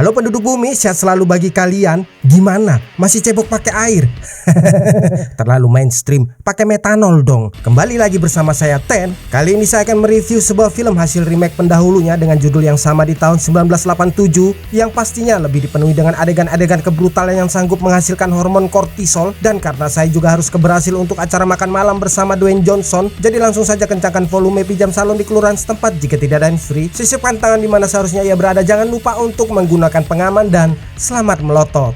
Halo penduduk bumi, sehat selalu bagi kalian. Gimana? Masih cebok pakai air? Terlalu mainstream, pakai metanol dong. Kembali lagi bersama saya Ten. Kali ini saya akan mereview sebuah film hasil remake pendahulunya dengan judul yang sama di tahun 1987, yang pastinya lebih dipenuhi dengan adegan-adegan kebrutalan yang sanggup menghasilkan hormon kortisol. Dan karena saya juga harus keberhasil untuk acara makan malam bersama Dwayne Johnson, jadi langsung saja kencangkan volume pijam salon di kelurahan setempat. Jika tidak ada handsfree, sisipkan tangan di mana seharusnya ia berada. Jangan lupa untuk menggunakan pengaman dan selamat melotot.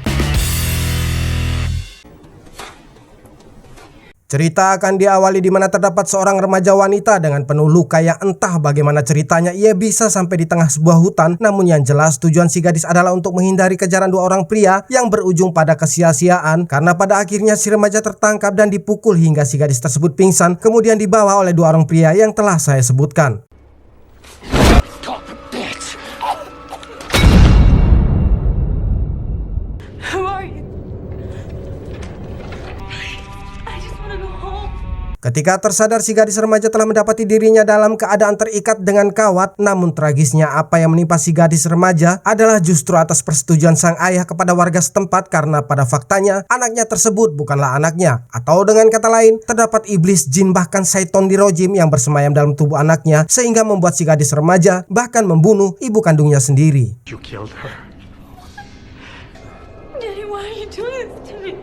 Cerita akan diawali di mana terdapat seorang remaja wanita dengan penuh luka yang entah bagaimana ceritanya ia bisa sampai di tengah sebuah hutan. Namun yang jelas tujuan si gadis adalah untuk menghindari kejaran dua orang pria yang berujung pada kesia-siaan, karena pada akhirnya si remaja tertangkap dan dipukul hingga si gadis tersebut pingsan, kemudian dibawa oleh dua orang pria yang telah saya sebutkan. Ketika tersadar, si gadis remaja telah mendapati dirinya dalam keadaan terikat dengan kawat. Namun tragisnya apa yang menimpa si gadis remaja adalah justru atas persetujuan sang ayah kepada warga setempat, karena pada faktanya anaknya tersebut bukanlah anaknya. Atau dengan kata lain, terdapat iblis, jin, bahkan syaiton di rojim yang bersemayam dalam tubuh anaknya, sehingga membuat si gadis remaja bahkan membunuh ibu kandungnya sendiri. You killed her. Daddy, why are you doing this to me?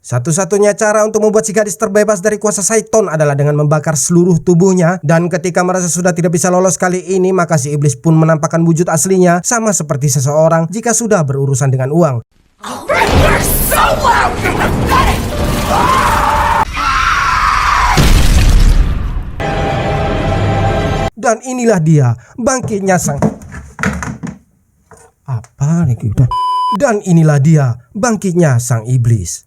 Satu-satunya cara untuk membuat si gadis terbebas dari kuasa syaiton adalah dengan membakar seluruh tubuhnya. Dan ketika merasa sudah tidak bisa lolos kali ini, maka si iblis pun menampakkan wujud aslinya, sama seperti seseorang jika sudah berurusan dengan uang. Dan inilah dia bangkitnya sang... Apa nih udah? Dan inilah dia bangkitnya sang iblis.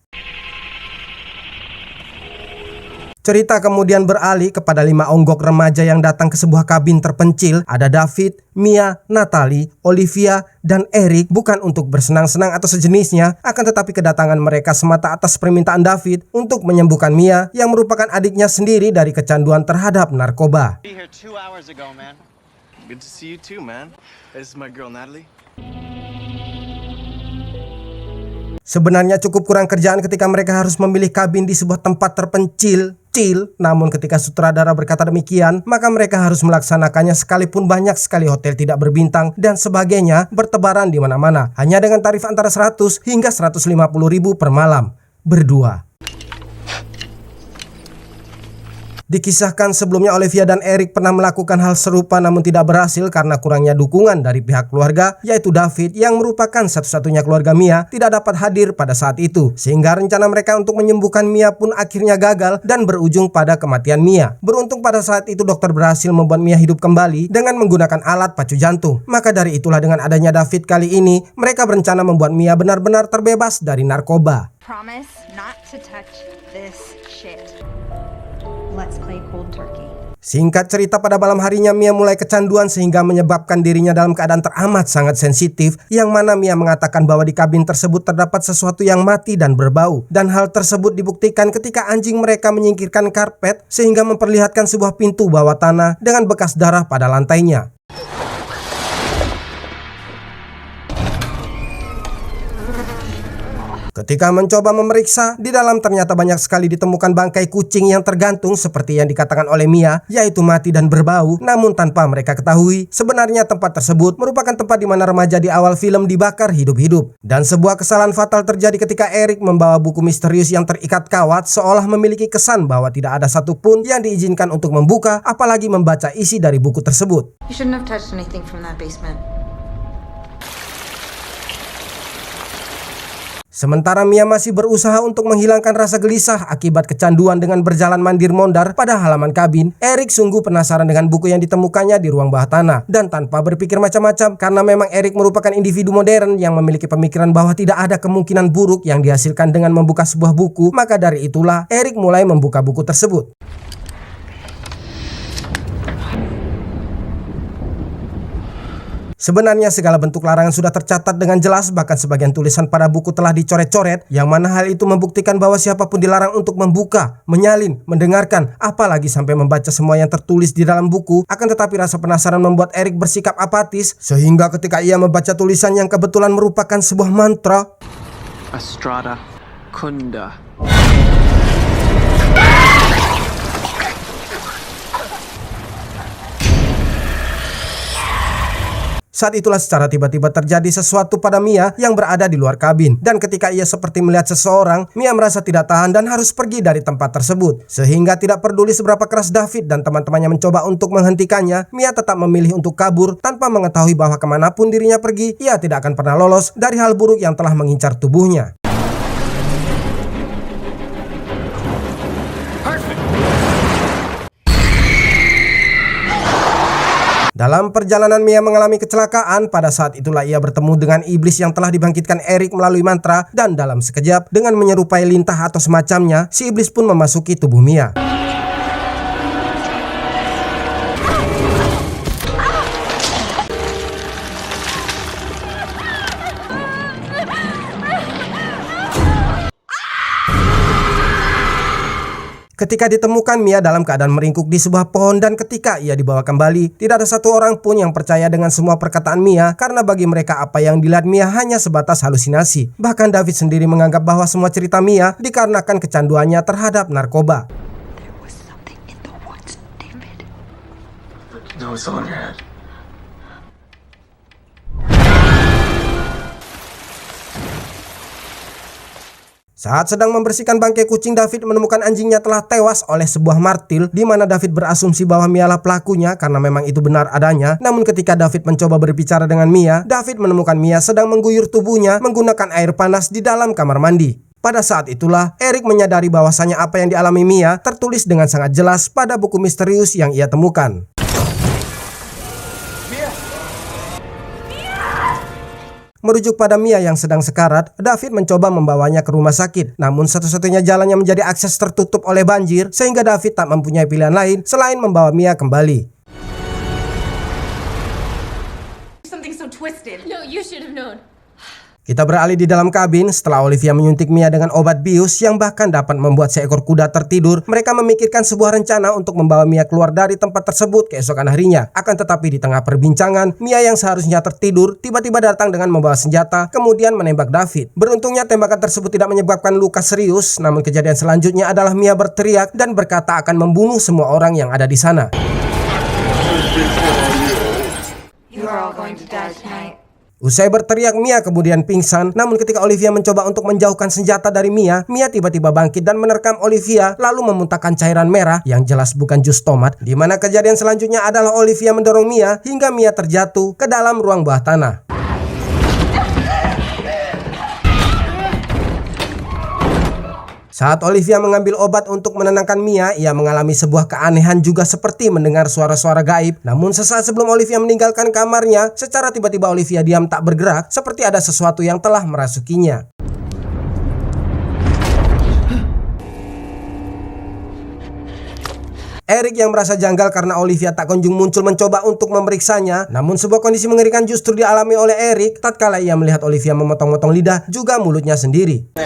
Cerita kemudian beralih kepada 5 onggok remaja yang datang ke sebuah kabin terpencil. Ada David, Mia, Natalie, Olivia, dan Eric. Bukan untuk bersenang-senang atau sejenisnya, akan tetapi kedatangan mereka semata atas permintaan David untuk menyembuhkan Mia yang merupakan adiknya sendiri dari kecanduan terhadap narkoba. Good to see you too, man. This is my girl Natalie. Sebenarnya cukup kurang kerjaan ketika mereka harus memilih kabin di sebuah tempat terpencil. Namun ketika sutradara berkata demikian, maka mereka harus melaksanakannya sekalipun banyak sekali hotel tidak berbintang dan sebagainya bertebaran di mana-mana, hanya dengan tarif antara 100 hingga 150 ribu per malam berdua. Dikisahkan sebelumnya Olivia dan Eric pernah melakukan hal serupa namun tidak berhasil karena kurangnya dukungan dari pihak keluarga, yaitu David yang merupakan satu-satunya keluarga Mia tidak dapat hadir pada saat itu, sehingga rencana mereka untuk menyembuhkan Mia pun akhirnya gagal dan berujung pada kematian Mia. Beruntung pada saat itu dokter berhasil membuat Mia hidup kembali dengan menggunakan alat pacu jantung. Maka dari itulah dengan adanya David kali ini, mereka berencana membuat Mia benar-benar terbebas dari narkoba. Promise not to touch this shit. Let's play cold turkey. Singkat cerita, pada malam harinya Mia mulai kecanduan sehingga menyebabkan dirinya dalam keadaan teramat sangat sensitif, yang mana Mia mengatakan bahwa di kabin tersebut terdapat sesuatu yang mati dan berbau. Dan hal tersebut dibuktikan ketika anjing mereka menyingkirkan karpet sehingga memperlihatkan sebuah pintu bawah tanah dengan bekas darah pada lantainya. Ketika mencoba memeriksa, di dalam ternyata banyak sekali ditemukan bangkai kucing yang tergantung seperti yang dikatakan oleh Mia, yaitu mati dan berbau. Namun tanpa mereka ketahui, sebenarnya tempat tersebut merupakan tempat di mana remaja di awal film dibakar hidup-hidup. Dan sebuah kesalahan fatal terjadi ketika Eric membawa buku misterius yang terikat kawat, seolah memiliki kesan bahwa tidak ada satupun yang diizinkan untuk membuka, apalagi membaca isi dari buku tersebut. You shouldn't have touched anything from that basement. Sementara Mia masih berusaha untuk menghilangkan rasa gelisah akibat kecanduan dengan berjalan mandir-mondar pada halaman kabin, Eric sungguh penasaran dengan buku yang ditemukannya di ruang bawah tanah. Dan tanpa berpikir macam-macam, karena memang Eric merupakan individu modern yang memiliki pemikiran bahwa tidak ada kemungkinan buruk yang dihasilkan dengan membuka sebuah buku, maka dari itulah Eric mulai membuka buku tersebut. Sebenarnya segala bentuk larangan sudah tercatat dengan jelas, bahkan sebagian tulisan pada buku telah dicoret-coret, yang mana hal itu membuktikan bahwa siapapun dilarang untuk membuka, menyalin, mendengarkan, apalagi sampai membaca semua yang tertulis di dalam buku. Akan tetapi rasa penasaran membuat Eric bersikap apatis, sehingga ketika ia membaca tulisan yang kebetulan merupakan sebuah mantra, Astrada Kunda. saat itulah secara tiba-tiba terjadi sesuatu pada Mia yang berada di luar kabin. Dan ketika ia seperti melihat seseorang, Mia merasa tidak tahan dan harus pergi dari tempat tersebut. Sehingga tidak peduli seberapa keras David dan teman-temannya mencoba untuk menghentikannya, Mia tetap memilih untuk kabur tanpa mengetahui bahwa kemanapun dirinya pergi, ia tidak akan pernah lolos dari hal buruk yang telah mengincar tubuhnya. Dalam perjalanan Mia mengalami kecelakaan. Pada saat itulah ia bertemu dengan iblis yang telah dibangkitkan Eric melalui mantra, dan dalam sekejap dengan menyerupai lintah atau semacamnya, si iblis pun memasuki tubuh Mia. Ketika ditemukan, Mia dalam keadaan meringkuk di sebuah pohon, dan ketika ia dibawa kembali, tidak ada satu orang pun yang percaya dengan semua perkataan Mia, karena bagi mereka apa yang dilihat Mia hanya sebatas halusinasi. Bahkan David sendiri menganggap bahwa semua cerita Mia dikarenakan kecanduannya terhadap narkoba. There was something in the woods, David. No, it's all in your head. Saat sedang membersihkan bangkai kucing, David menemukan anjingnya telah tewas oleh sebuah martil, di mana David berasumsi bahwa Mia lah pelakunya karena memang itu benar adanya. Namun ketika David mencoba berbicara dengan Mia, David menemukan Mia sedang mengguyur tubuhnya menggunakan air panas di dalam kamar mandi. Pada saat itulah Eric menyadari bahwasanya apa yang dialami Mia tertulis dengan sangat jelas pada buku misterius yang ia temukan. Merujuk pada Mia yang sedang sekarat, David mencoba membawanya ke rumah sakit. Namun satu-satunya jalan yang menjadi akses tertutup oleh banjir, sehingga David tak mempunyai pilihan lain selain membawa Mia kembali. Something so twisted. No, you should have known. Kita beralih di dalam kabin. Setelah Olivia menyuntik Mia dengan obat bius yang bahkan dapat membuat seekor kuda tertidur, mereka memikirkan sebuah rencana untuk membawa Mia keluar dari tempat tersebut keesokan harinya. Akan tetapi di tengah perbincangan, Mia yang seharusnya tertidur tiba-tiba datang dengan membawa senjata, kemudian menembak David. Beruntungnya tembakan tersebut tidak menyebabkan luka serius, namun kejadian selanjutnya adalah Mia berteriak dan berkata akan membunuh semua orang yang ada di sana. You are all going to die tonight. Usai berteriak, Mia kemudian pingsan. Namun ketika Olivia mencoba untuk menjauhkan senjata dari Mia, Mia tiba-tiba bangkit dan menerkam Olivia, lalu memuntahkan cairan merah yang jelas bukan jus tomat. Di mana kejadian selanjutnya adalah Olivia mendorong Mia hingga Mia terjatuh ke dalam ruang bawah tanah. Saat Olivia mengambil obat untuk menenangkan Mia, ia mengalami sebuah keanehan juga seperti mendengar suara-suara gaib. Namun sesaat sebelum Olivia meninggalkan kamarnya, secara tiba-tiba Olivia diam tak bergerak, seperti ada sesuatu yang telah merasukinya. Eric yang merasa janggal karena Olivia tak kunjung muncul mencoba untuk memeriksanya. Namun sebuah kondisi mengerikan justru dialami oleh Eric tatkala ia melihat Olivia memotong-motong lidah juga mulutnya sendiri.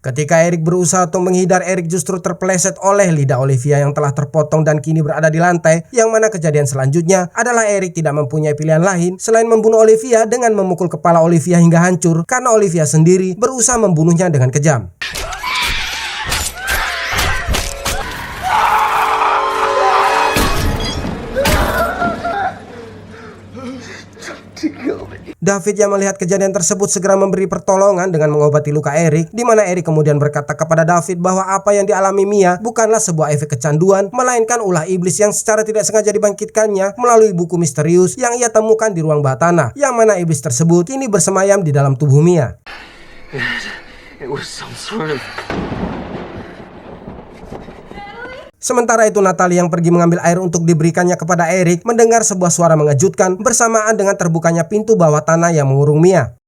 Ketika Eric berusaha untuk menghindar, Eric justru terpeleset oleh lidah Olivia yang telah terpotong dan kini berada di lantai. Yang mana kejadian selanjutnya adalah Eric tidak mempunyai pilihan lain selain membunuh Olivia dengan memukul kepala Olivia hingga hancur, karena Olivia sendiri berusaha membunuhnya dengan kejam. David yang melihat kejadian tersebut segera memberi pertolongan dengan mengobati luka Eric, di mana Eric kemudian berkata kepada David bahwa apa yang dialami Mia bukanlah sebuah efek kecanduan, melainkan ulah iblis yang secara tidak sengaja dibangkitkannya melalui buku misterius yang ia temukan di ruang bawah tanah, yang mana iblis tersebut kini bersemayam di dalam tubuh Mia. It was some sort of... Sementara itu Natalie yang pergi mengambil air untuk diberikannya kepada Eric mendengar sebuah suara mengejutkan bersamaan dengan terbukanya pintu bawah tanah yang mengurung Mia.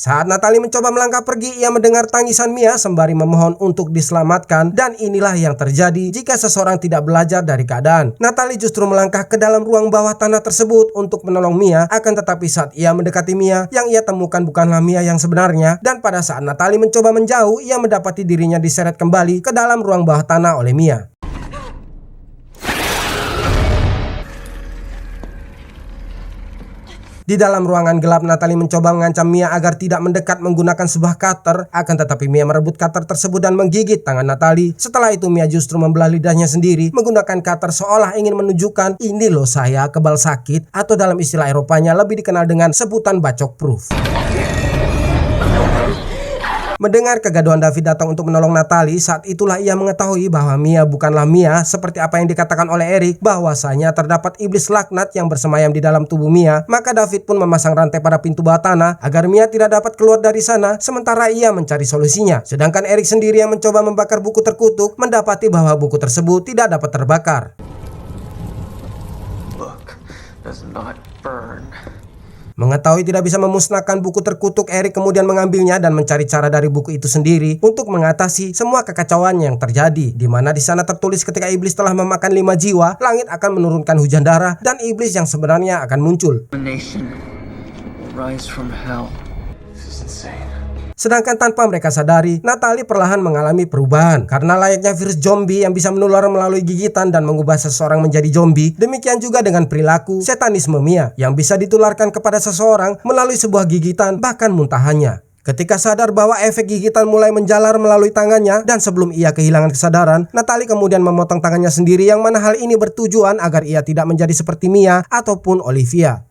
Saat Natalie mencoba melangkah pergi, ia mendengar tangisan Mia sembari memohon untuk diselamatkan, dan inilah yang terjadi jika seseorang tidak belajar dari keadaan. Natalie justru melangkah ke dalam ruang bawah tanah tersebut untuk menolong Mia, akan tetapi saat ia mendekati Mia, yang ia temukan bukanlah Mia yang sebenarnya, dan pada saat Natalie mencoba menjauh, ia mendapati dirinya diseret kembali ke dalam ruang bawah tanah oleh Mia. Di dalam ruangan gelap, Natalie mencoba mengancam Mia agar tidak mendekat menggunakan sebuah cutter, akan tetapi Mia merebut cutter tersebut dan menggigit tangan Natalie. Setelah itu Mia justru membelah lidahnya sendiri menggunakan cutter seolah ingin menunjukkan, ini loh saya kebal sakit, atau dalam istilah Eropanya lebih dikenal dengan sebutan bacok proof. Mendengar kegaduhan, David datang untuk menolong Natalie. Saat itulah ia mengetahui bahwa Mia bukanlah Mia seperti apa yang dikatakan oleh Eric, bahwasanya terdapat iblis laknat yang bersemayam di dalam tubuh Mia. Maka David pun memasang rantai pada pintu bawah tanah agar Mia tidak dapat keluar dari sana, sementara ia mencari solusinya. Sedangkan Eric sendiri yang mencoba membakar buku terkutuk mendapati bahwa buku tersebut tidak dapat terbakar. Book does not burn. Mengetahui tidak bisa memusnahkan buku terkutuk, Eric kemudian mengambilnya dan mencari cara dari buku itu sendiri untuk mengatasi semua kekacauan yang terjadi, di mana di sana tertulis ketika iblis telah memakan 5 jiwa, langit akan menurunkan hujan darah dan iblis yang sebenarnya akan muncul. The nation will rise from hell. This is insane. Sedangkan tanpa mereka sadari, Natalie perlahan mengalami perubahan. Karena layaknya virus zombie yang bisa menular melalui gigitan dan mengubah seseorang menjadi zombie, demikian juga dengan perilaku setanisme Mia yang bisa ditularkan kepada seseorang melalui sebuah gigitan, bahkan muntahannya. Ketika sadar bahwa efek gigitan mulai menjalar melalui tangannya dan sebelum ia kehilangan kesadaran, Natalie kemudian memotong tangannya sendiri, yang mana hal ini bertujuan agar ia tidak menjadi seperti Mia ataupun Olivia.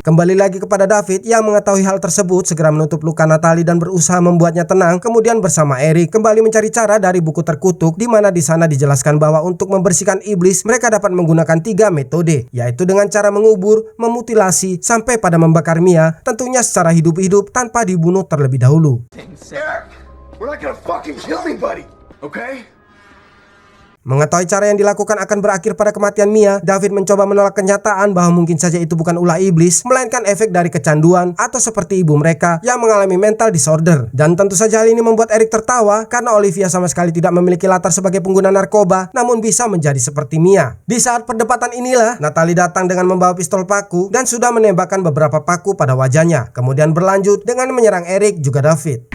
Kembali lagi kepada David yang mengetahui hal tersebut, segera menutup luka Natalie dan berusaha membuatnya tenang. Kemudian bersama Eric kembali mencari cara dari buku terkutuk, di mana di sana dijelaskan bahwa untuk membersihkan iblis mereka dapat menggunakan 3 metode, yaitu dengan cara mengubur, memutilasi, sampai pada membakar Mia, tentunya secara hidup-hidup tanpa dibunuh terlebih dahulu. Eric, we're not gonna fucking kill anybody, okay? Mengetahui cara yang dilakukan akan berakhir pada kematian Mia, David mencoba menolak kenyataan bahwa mungkin saja itu bukan ulah iblis, melainkan efek dari kecanduan atau seperti ibu mereka yang mengalami mental disorder. Dan tentu saja hal ini membuat Eric tertawa karena Olivia sama sekali tidak memiliki latar sebagai pengguna narkoba, namun bisa menjadi seperti Mia. Di saat perdebatan inilah, Natalie datang dengan membawa pistol paku dan sudah menembakkan beberapa paku pada wajahnya. Kemudian berlanjut dengan menyerang Eric juga David.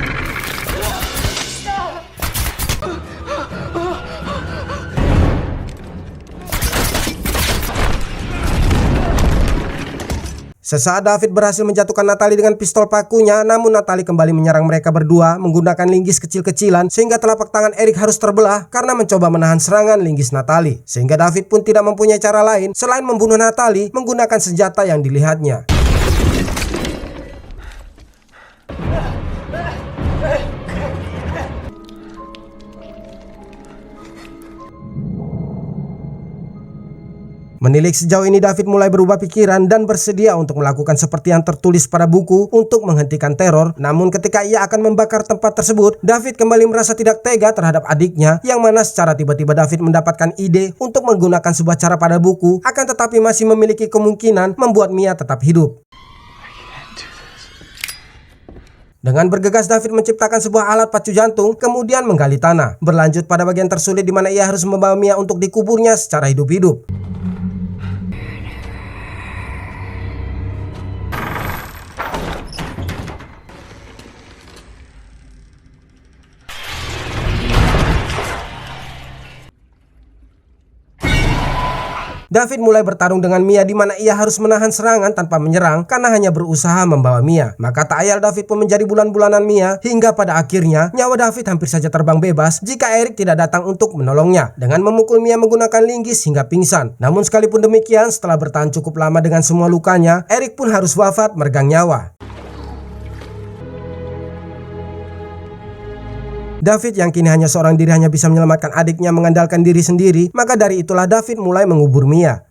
Sesaat David berhasil menjatuhkan Natalie dengan pistol pakunya, namun Natalie kembali menyerang mereka berdua menggunakan linggis kecil-kecilan sehingga telapak tangan Eric harus terbelah karena mencoba menahan serangan linggis Natalie. Sehingga David pun tidak mempunyai cara lain selain membunuh Natalie menggunakan senjata yang dilihatnya. Menilik sejauh ini, David mulai berubah pikiran dan bersedia untuk melakukan seperti yang tertulis pada buku untuk menghentikan teror. Namun ketika ia akan membakar tempat tersebut, David kembali merasa tidak tega terhadap adiknya, yang mana secara tiba-tiba David mendapatkan ide untuk menggunakan sebuah cara pada buku, akan tetapi masih memiliki kemungkinan membuat Mia tetap hidup. Dengan bergegas, David menciptakan sebuah alat pacu jantung, kemudian menggali tanah. Berlanjut pada bagian tersulit di mana ia harus membawa Mia untuk dikuburnya secara hidup-hidup. David mulai bertarung dengan Mia, di mana ia harus menahan serangan tanpa menyerang karena hanya berusaha membawa Mia. Maka tak ayal David pun menjadi bulan-bulanan Mia, hingga pada akhirnya nyawa David hampir saja terbang bebas jika Eric tidak datang untuk menolongnya dengan memukul Mia menggunakan linggis hingga pingsan. Namun sekalipun demikian, setelah bertahan cukup lama dengan semua lukanya, Eric pun harus wafat meregang nyawa. David yang kini hanya seorang diri hanya bisa menyelamatkan adiknya mengandalkan diri sendiri, maka dari itulah David mulai mengubur Mia.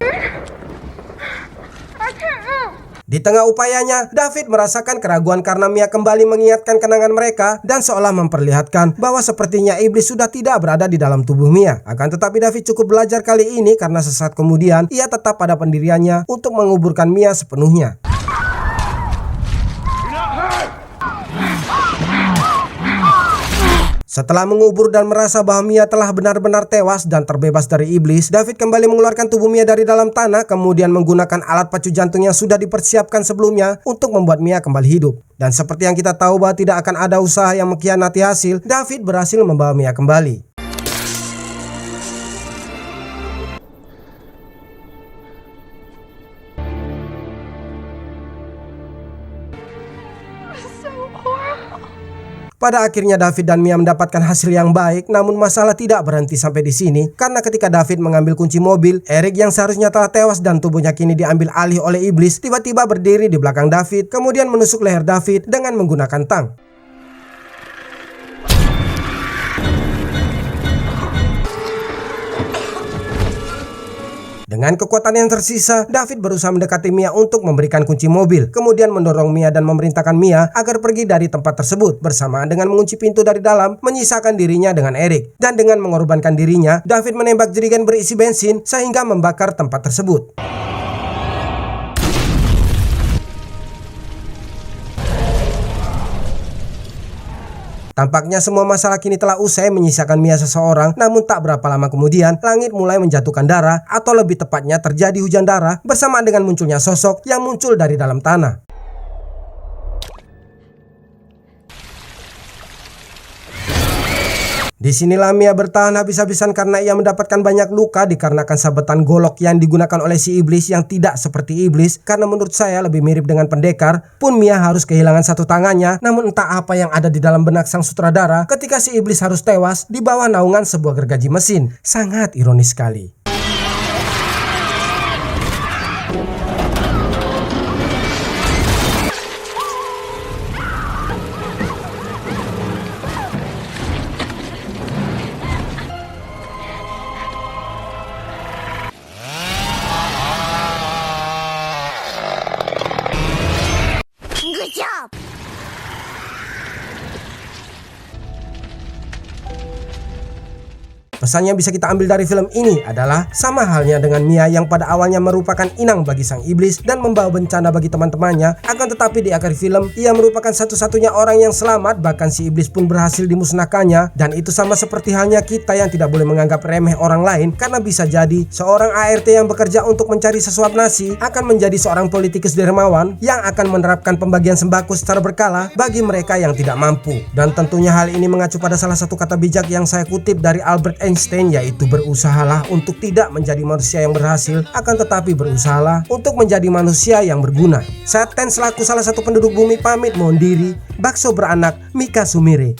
Di tengah upayanya, David merasakan keraguan karena Mia kembali mengingatkan kenangan mereka dan seolah memperlihatkan bahwa sepertinya iblis sudah tidak berada di dalam tubuh Mia. Akan tetapi David cukup belajar kali ini karena sesaat kemudian ia tetap pada pendiriannya untuk menguburkan Mia sepenuhnya. Setelah mengubur dan merasa bahwa Mia telah benar-benar tewas dan terbebas dari iblis, David kembali mengeluarkan tubuh Mia dari dalam tanah, kemudian menggunakan alat pacu jantung yang sudah dipersiapkan sebelumnya untuk membuat Mia kembali hidup. Dan seperti yang kita tahu bahwa tidak akan ada usaha yang mengkhianati hasil, David berhasil membawa Mia kembali. Pada akhirnya David dan Mia mendapatkan hasil yang baik, namun masalah tidak berhenti sampai di sini karena ketika David mengambil kunci mobil, Eric yang seharusnya telah tewas dan tubuhnya kini diambil alih oleh iblis tiba-tiba berdiri di belakang David, kemudian menusuk leher David dengan menggunakan tang. Dengan kekuatan yang tersisa, David berusaha mendekati Mia untuk memberikan kunci mobil, kemudian mendorong Mia dan memerintahkan Mia agar pergi dari tempat tersebut bersamaan dengan mengunci pintu dari dalam, menyisakan dirinya dengan Eric. Dan dengan mengorbankan dirinya, David menembak jerigen berisi bensin sehingga membakar tempat tersebut. Tampaknya semua masalah kini telah usai, menyisakan Mia seseorang. Namun tak berapa lama kemudian, langit mulai menjatuhkan darah, atau lebih tepatnya terjadi hujan darah bersamaan dengan munculnya sosok yang muncul dari dalam tanah. Disinilah Mia bertahan habis-habisan karena ia mendapatkan banyak luka dikarenakan sabetan golok yang digunakan oleh si iblis yang tidak seperti iblis, karena menurut saya lebih mirip dengan pendekar. Pun Mia harus kehilangan satu tangannya, namun entah apa yang ada di dalam benak sang sutradara ketika si iblis harus tewas di bawah naungan sebuah gergaji mesin. Sangat ironis sekali. Pesan yang bisa kita ambil dari film ini adalah sama halnya dengan Mia yang pada awalnya merupakan inang bagi sang iblis dan membawa bencana bagi teman-temannya, akan tetapi di akhir film ia merupakan satu-satunya orang yang selamat, bahkan si iblis pun berhasil dimusnahkannya. Dan itu sama seperti halnya kita yang tidak boleh menganggap remeh orang lain, karena bisa jadi seorang ART yang bekerja untuk mencari sesuap nasi akan menjadi seorang politikus dermawan yang akan menerapkan pembagian sembako secara berkala bagi mereka yang tidak mampu. Dan tentunya hal ini mengacu pada salah satu kata bijak yang saya kutip dari Albert Einstein, yaitu berusahalah untuk tidak menjadi manusia yang berhasil, akan tetapi berusahalah untuk menjadi manusia yang berguna. Saya Ten selaku salah satu penduduk bumi pamit mohon diri. Bakso beranak Mika Sumire.